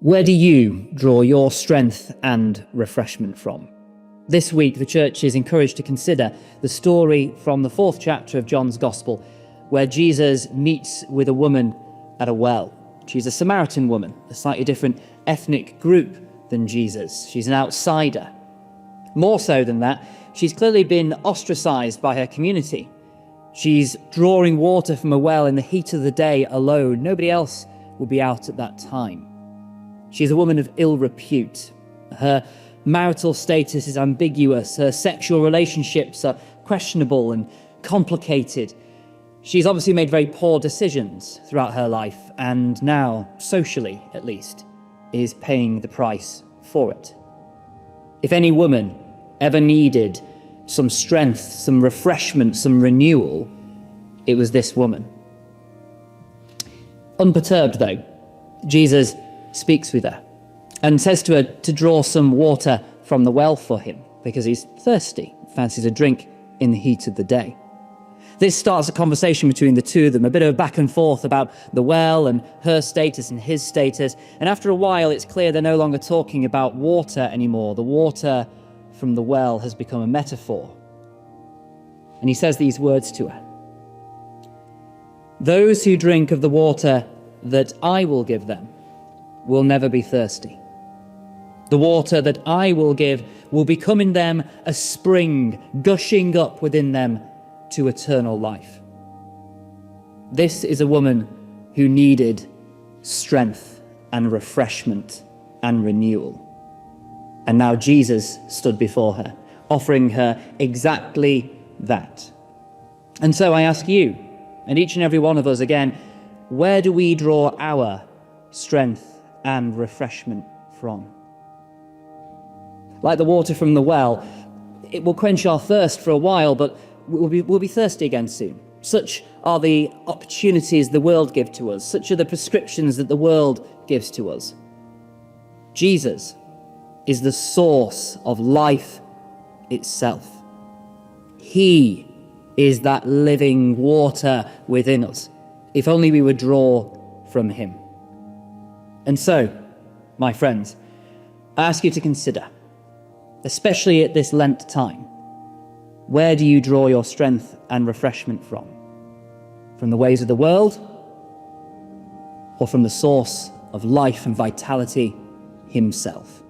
Where do you draw your strength and refreshment from? This week, the church is encouraged to consider the story from the 4th chapter of John's Gospel, where Jesus meets with a woman at a well. She's a Samaritan woman, a slightly different ethnic group than Jesus. She's an outsider. More so than that, she's clearly been ostracised by her community. She's drawing water from a well in the heat of the day alone. Nobody else will be out at that time. She's a woman of ill repute. Her marital status is ambiguous. Her sexual relationships are questionable and complicated. She's obviously made very poor decisions throughout her life, and now, socially at least, is paying the price for it. If any woman ever needed some strength, some refreshment, some renewal, it was this woman. Unperturbed, though, Jesus speaks with her and says to her to draw some water from the well for him because he's thirsty, fancies a drink in the heat of the day. This starts a conversation between the two of them, a bit of a back and forth about the well and her status and his status. And after a while, it's clear they're no longer talking about water anymore. The water from the well has become a metaphor. And he says these words to her. "Those who drink of the water that I will give them will never be thirsty. The water that I will give will become in them a spring, gushing up within them to eternal life." This is a woman who needed strength and refreshment and renewal. And now Jesus stood before her, offering her exactly that. And so I ask you, and each and every one of us again, where do we draw our strength and refreshment from? Like the water from the well, it will quench our thirst for a while, but we'll be thirsty again soon. Such are the opportunities the world gives to us. Such are the prescriptions that the world gives to us. Jesus is the source of life itself. He is that living water within us, if only we would draw from him. And so, my friends, I ask you to consider, especially at this Lent time, where do you draw your strength and refreshment from? From the ways of the world, or from the source of life and vitality himself?